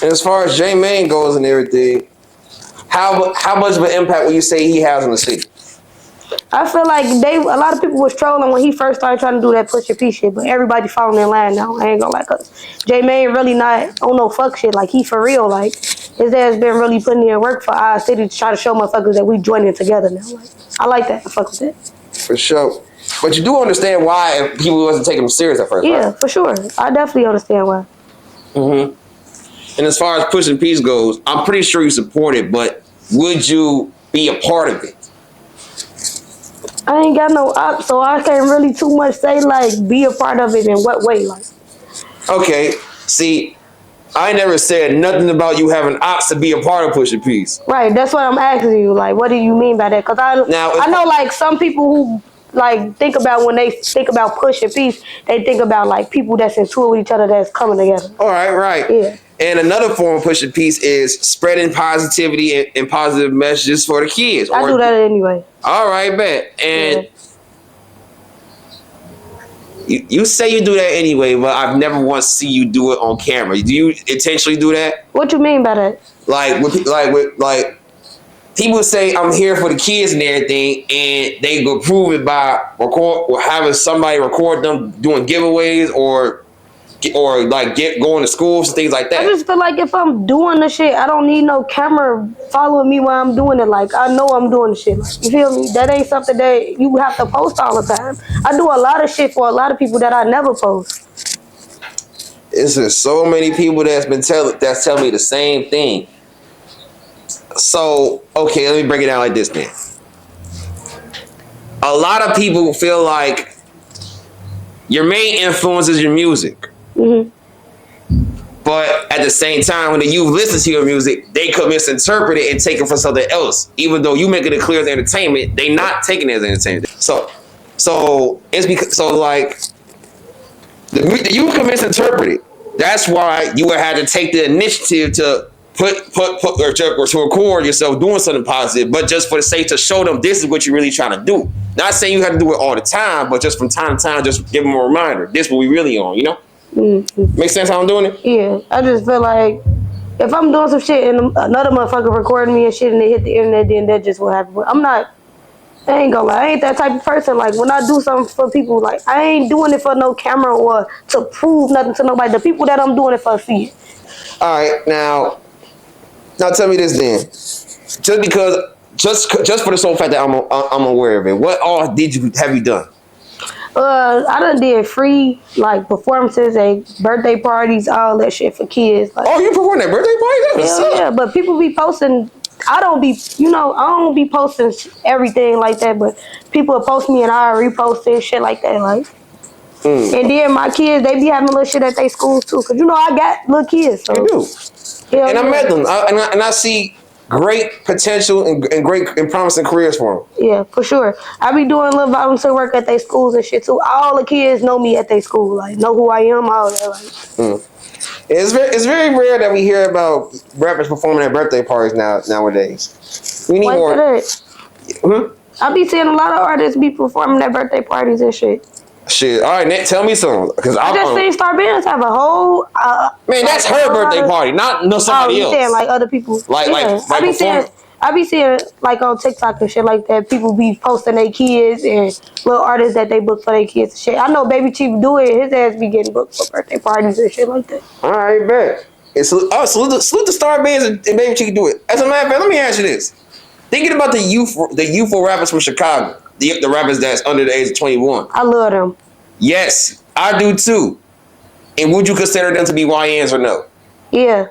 And as far as J Main goes and everything, how much of an impact would you say he has on the city? I feel like a lot of people was trolling when he first started trying to do that Pusha P shit, but everybody following in line now. I ain't gonna lie, cause J Main really not on no fuck shit. Like, he for real. Like, his ass been really putting in work for our city to try to show motherfuckers that we joining together now. Like, I like that. I fuck with that. For sure. But you do understand why people wasn't taking him serious at first, Yeah, right? for sure. I definitely understand why. And as far as Pusha P goes, I'm pretty sure you support it, but would you be a part of it? I ain't got no op, so I can't really too much say, like, be a part of it in what way, like. Okay, see, I never said nothing about you having ops to be a part of Pusha P. Right, that's what I'm asking you. Like, what do you mean by that? Because I know, like, some people who, like, think about when they think about Pusha P, they think about, like, people that's in tour with each other that's coming together. All right, right. Yeah. And another form of Pusha P is spreading positivity and positive messages for the kids. I do that anyway. All right, bet. And you say you do that anyway, but I've never once seen you do it on camera. Do you intentionally do that? What you mean by that? Like people say I'm here for the kids and everything, and they go prove it by having somebody record them doing giveaways or like going to schools and things like that. I just feel like if I'm doing the shit, I don't need no camera following me while I'm doing it. Like, I know I'm doing the shit. Like, you feel me? That ain't something that you have to post all the time. I do a lot of shit for a lot of people that I never post. It's just so many people that's telling me the same thing. So, okay, let me break it down like this then. A lot of people feel like your main influence is your music. But at the same time, when the youth listen to your music, they could misinterpret it and take it for something else. Even though you making it clear as entertainment, they not taking it as entertainment. So it's because like the youth can misinterpret it. That's why you would have to take the initiative to to record yourself doing something positive, but just for the sake to show them this is what you're really trying to do. Not saying you have to do it all the time, but just from time to time, just give them a reminder. This is what we really on, you know? Make sense how I'm doing it? Yeah, I just feel like if I'm doing some shit and another motherfucker recording me and shit and they hit the internet, then that just what happened. I ain't gonna lie, I ain't that type of person. Like, when I do something for people, like, I ain't doing it for no camera or to prove nothing to nobody. The people that I'm doing it for see it. All right, now tell me this then. Just for the sole fact that I'm aware of it, what all have you done? I done did free, like, performances, birthday parties, all that shit for kids. Like, oh, you performing at birthday parties? Yeah, but people be posting. I don't be posting everything like that, but people will post me and I repost it, shit like that, like. And then my kids, they be having little shit at their schools too, cause I got little kids. So. You do. And I met them, and I see great potential and great and promising careers for them. Yeah, for sure. I be doing little volunteer work at their schools and shit too. All the kids know me at their school, like, know who I am, all that. Like. It's very rare that we hear about rappers performing at birthday parties nowadays. We need more. I be seeing a lot of artists be performing at birthday parties and shit. Shit. All right, Nick, tell me something. Cause I just seen Star Bands have a whole. Man, that's her birthday party, not somebody else. Saying like other people. I be seeing like on TikTok and shit like that. People be posting their kids and little artists that they book for their kids and shit. I know Baby Chief do it. His ass be getting booked for birthday parties and shit like that. All right, bet. Salute the Star Bands and Baby Chief do it. As a matter of fact, let me ask you this: thinking about the youthful rappers from Chicago. The rappers that's under the age of 21. I love them. Yes, I do too. And would you consider them to be YNs or no? Yeah.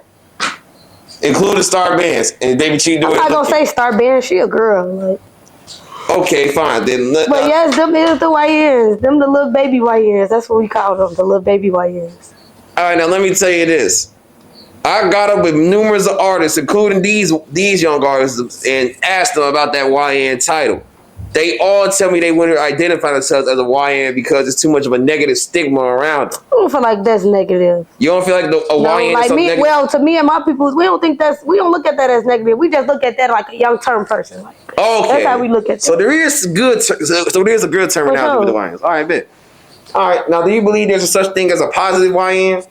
Including Star Bands and Baby Chief do it. I'm not gonna say Star Bands. She a girl. Like. Okay, fine. Then. But yes, them is the YNs. Them the little baby YNs. That's what we call them. The little baby YNs. All right, now let me tell you this. I got up with numerous artists, including these young artists, and asked them about that YN title. They all tell me they wouldn't identify themselves as a YN because it's too much of a negative stigma around them. I don't feel like that's negative. You don't feel like YN like is something negative? Well, to me and my people, we don't look at that as negative. We just look at that like a young term person. Like, okay. That's how we look at that. So there is a good terminology with the YNs. All right, bet. All right, now do you believe there's a such thing as a positive YN?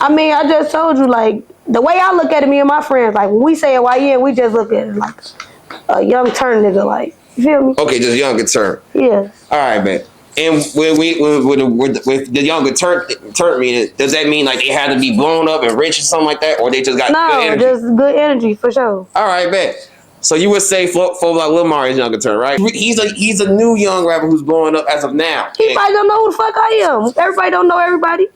I mean, I just told you, like, the way I look at it, me and my friends, like, when we say YN, we just look at it like a young turn nigga, like, you feel me? Okay, just younger turn. Yeah. All right, man. And with the younger turn meaning, does that mean like they had to be blown up and rich or something like that, or they just got good energy? No, just good energy for sure. All right, man. So you would say for like Lil Mari's younger turn, right? He's a new young rapper who's blowing up as of now. He probably don't know who the fuck I am. Everybody don't know everybody.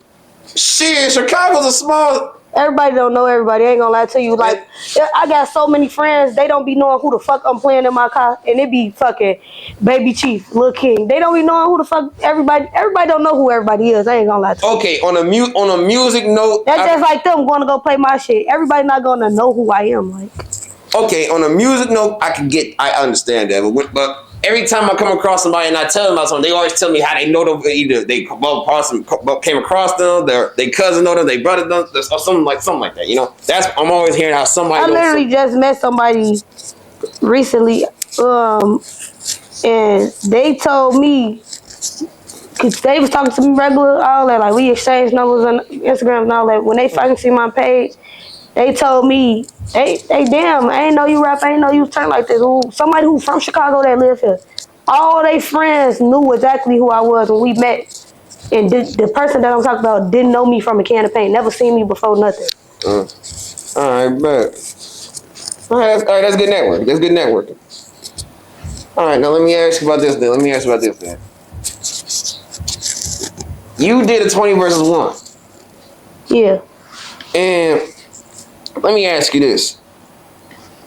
Shit, Chicago's a small. Everybody don't know everybody. I ain't gonna lie to you. Like, I got so many friends, they don't be knowing who the fuck I'm playing in my car, and it be fucking Baby Chief, Lil King. They don't be knowing who the fuck everybody. Everybody don't know who everybody is. I ain't gonna lie to you. Okay, on a music note, That's just like them going to go play my shit. Everybody not gonna know who I am. Like, okay, on a music note, I understand that, but every time I come across somebody and I tell them about something, they always tell me how they know them. Either they came across them, their cousin know them, their brother know them, or something like that. You know, I'm always hearing how somebody. I literally just met somebody recently, and they told me, cause they was talking to me regular, all that, like we exchanged numbers on Instagram and all that. When they fucking see my page, they told me, they damn, I ain't know you rap, I ain't know you turn like this. Ooh, somebody who from Chicago that live here. All they friends knew exactly who I was when we met. And the person that I'm talking about didn't know me from a can of paint, never seen me before, nothing. All right, bet. All right, that's good network. That's good networking. All right, now let me ask you about this then. You did a 20 versus 1. Yeah. And let me ask you this.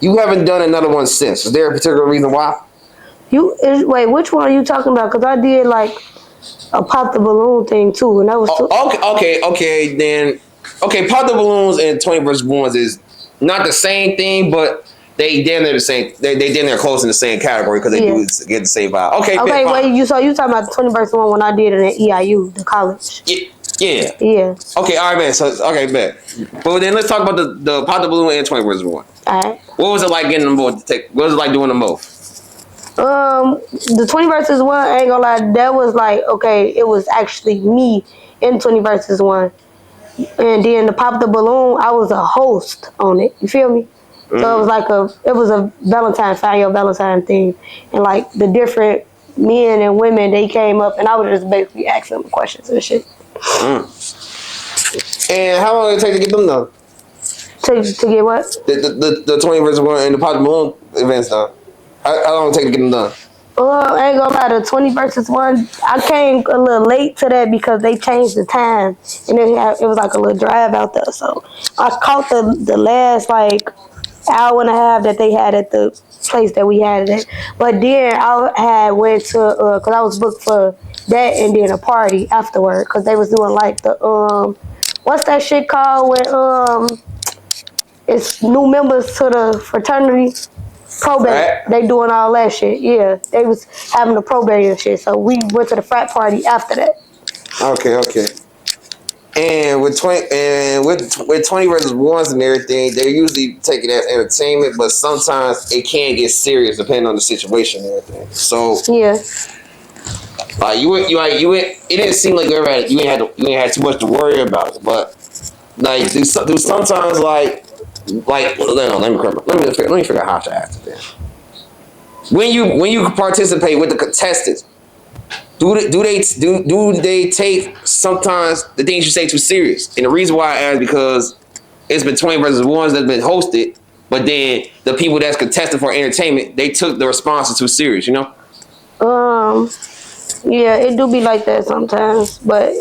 You haven't done another one since. Is there a particular reason why? Wait, which one are you talking about? Because I did like a pop the balloon thing too, and that was okay. Then pop the balloons and 20 versus 1s is not the same thing, but they damn near the same. They damn near close in the same category because they do get the same vibe. Okay, wait. You talking about the 20 versus 1 when I did it at EIU, the college? Yeah. Okay, all right, man. So, okay, man. But then let's talk about the pop the balloon and 20 versus 1. All right. What was it like getting them both? What was it like doing them both? The 20 versus 1, I ain't gonna lie, that was like, okay, it was actually me in 20 versus 1. And then the pop the balloon, I was a host on it. You feel me? So it was like a Valentine, find your Valentine thing. And like the different men and women, they came up and I was just basically asking them questions and shit. And how long did it take to get them done? To get what? The 20 versus 1 and the pop the balloon events done. How long did it take to get them done? I ain't gonna lie, the 20 versus 1, I came a little late to that because they changed the time. And it was like a little drive out there. So I caught the last like hour and a half that they had at the place that we had it at. But then I had went to, because I was booked for that and then a party afterward. Because they was doing like the, what's that shit called when it's new members to the fraternity? Probate. Right. They doing all that shit. Yeah, they was having the probate and shit. So we went to the frat party after that. Okay. And with 20 versus 1s and everything, they usually take it as entertainment, but sometimes it can get serious depending on the situation and everything. So yeah, like it didn't seem like you ain't had too much to worry about, but like do sometimes like let me figure out how to ask this. When you participate with the contestants, do they take sometimes the things you say too serious? And the reason why I ask because it's been 20 versus 1s that's been hosted, but then the people that's contested for entertainment, they took the responses too serious, you know? Yeah, it do be like that sometimes, but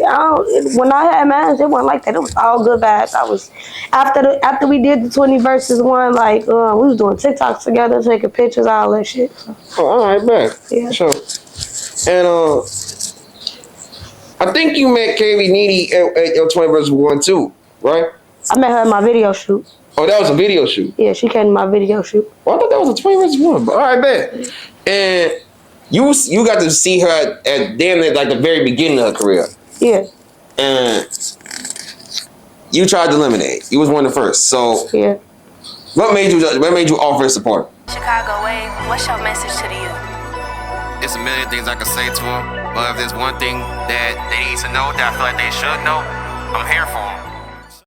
when I had mine, it wasn't like that. It was all good vibes. I was after we did the 20 versus 1, like we was doing TikToks together, taking pictures, all that shit. Oh, all right, man. Yeah. Sure. And I think you met KB Needy at your 20 versus 1 too, right? I met her at my video shoot. Oh, that was a video shoot. Yeah, she came to my video shoot. Well, I thought that was a 20 versus 1. But all right, man. And you got to see her at damn near like the very beginning of her career. Yeah. And you tried to eliminate. You was one of the first. So yeah. What made you offer support? Chicago Wave, what's your message to the youth? There's a million things I could say to them, but if there's one thing that they need to know that I feel like they should know, I'm here for them.